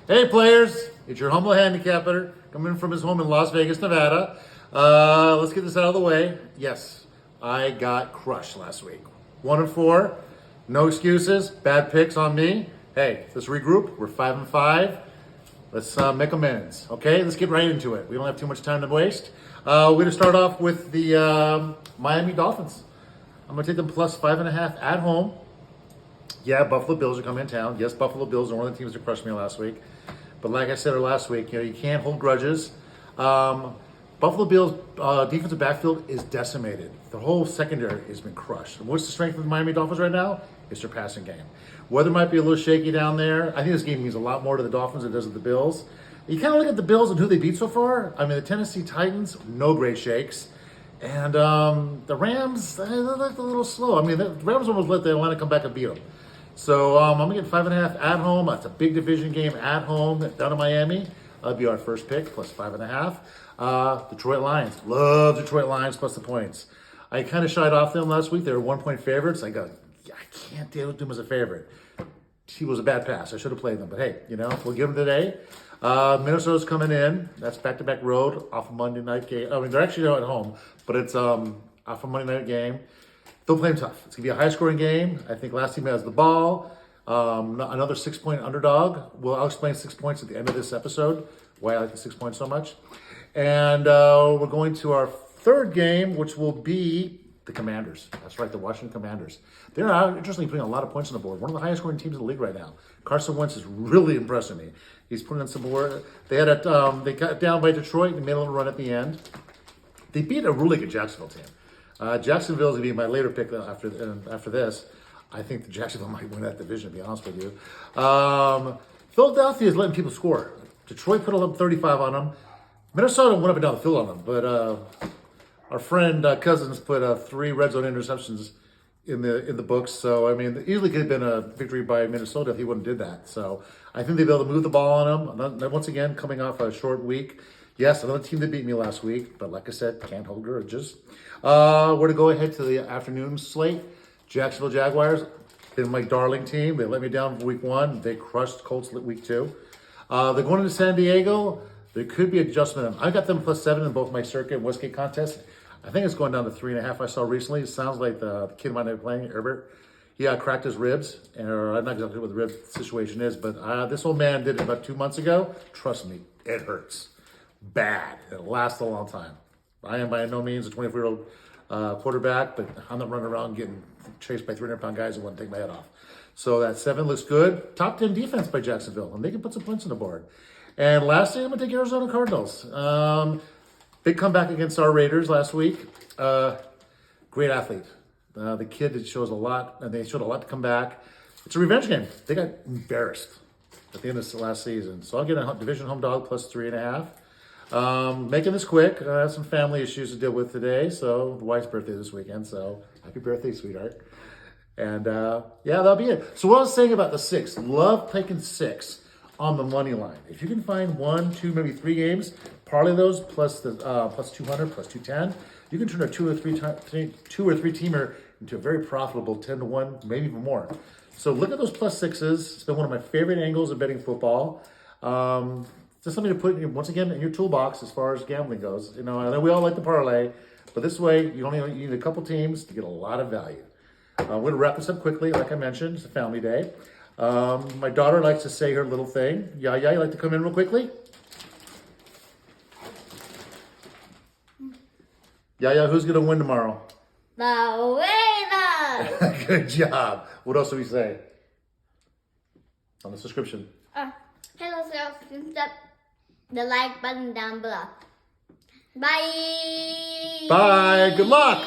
Hey players, it's your humble handicapper coming from his home in Las Vegas, Nevada. Let's get this out of the way. Yes, I got crushed last week. 1-4, no excuses, bad picks on me. Hey, let's regroup. We're 5-5. Let's make amends. Okay, let's get right into it. We don't have too much time to waste. We're going to start off with the Miami Dolphins. I'm going to take them plus 5.5 at home. Yeah, Buffalo Bills are coming in town. Yes, Buffalo Bills are one of the teams that crushed me last week. But like I said last week, you can't hold grudges. Buffalo Bills defensive backfield is decimated. The whole secondary has been crushed. And what's the strength of the Miami Dolphins right now? It's their passing game. Weather might be a little shaky down there. I think this game means a lot more to the Dolphins than it does to the Bills. You kind of look at the Bills and who they beat so far. I mean, the Tennessee Titans, no great shakes. And the Rams, they looked a little slow. I mean, the Rams almost let the Atlanta come back and beat them. So I'm going to get 5.5 at home. That's a big division game at home down in Miami. That'll be our first pick, plus 5.5. Detroit Lions. Love Detroit Lions plus the points. I kind of shied off them last week. They were 1-point favorites. I go, I can't deal with them as a favorite. He was a bad pass. I should have played them. But hey, we'll give them today. Minnesota's coming in. That's back-to-back road off of Monday night game. I mean, they're actually at home, but it's off a Monday night game. They'll play them tough. It's going to be a high-scoring game. I think last team has the ball. Another 6-point underdog. Well, I'll explain 6 points at the end of this episode, why I like the 6 points so much. And we're going to our third game, which will be the Commanders. That's right, the Washington Commanders. They're interestingly putting a lot of points on the board. One of the highest-scoring teams in the league right now. Carson Wentz is really impressing me. He's putting on some board. They got down by Detroit and made a little run at the end. They beat a really good Jacksonville team. Jacksonville is going to be my later pick after this. I think the Jacksonville might win that division, to be honest with you. Philadelphia is letting people score. Detroit put up 35 on them. Minnesota went up and down the field on them. But our friend Cousins put 3 red zone interceptions in the books. So, I mean, it easily could have been a victory by Minnesota if he wouldn't have did that. So, I think they'll be able to move the ball on them. Once again, coming off a short week. Yes, another team that beat me last week, but like I said, can't hold grudges. We're to go ahead to the afternoon slate. Jacksonville Jaguars, been my darling team. They let me down week 1. They crushed Colts week 2. They're going into San Diego. There could be adjustment. I got them plus 7 in both my Circa and Westgate contests. I think it's going down to 3.5 I saw recently. It sounds like the kid might have been playing, Herbert. He cracked his ribs. Or I'm not exactly sure what the rib situation is, but this old man did it about 2 months ago. Trust me, it hurts. Bad. It'll last a long time. I am by no means a 24-year-old quarterback, but I'm not running around getting chased by 300-pound guys who want to take my head off. So that 7 looks good. Top 10 defense by Jacksonville, and they can put some points on the board. And lastly, I'm going to take Arizona Cardinals. Big comeback against our Raiders last week. Great athlete. The kid that shows a lot, and they showed a lot to come back. It's a revenge game. They got embarrassed at the end of the last season. So I'll get a division home dog plus 3.5. Making this quick. I have some family issues to deal with today. So the wife's birthday this weekend. So happy birthday, sweetheart. And yeah, that'll be it. So what I was saying about the 6, love taking 6 on the money line. If you can find 1, 2, maybe 3 games, parlay those plus the plus 200, plus 210, you can turn a 2 or 3 teamer into a very profitable 10-1, maybe even more. So look at those plus 6s. It's been one of my favorite angles of betting football. Just something to put, once again, in your toolbox as far as gambling goes. I know we all like the parlay, but this way, you need a couple teams to get a lot of value. We're going to wrap this up quickly. Like I mentioned, it's a family day. My daughter likes to say her little thing. Yaya, you like to come in real quickly? Yaya, who's going to win tomorrow? The Raiders! Good job. What else do we say? On the subscription. Hello, subscribe the like button down below. Bye! Bye. Good luck.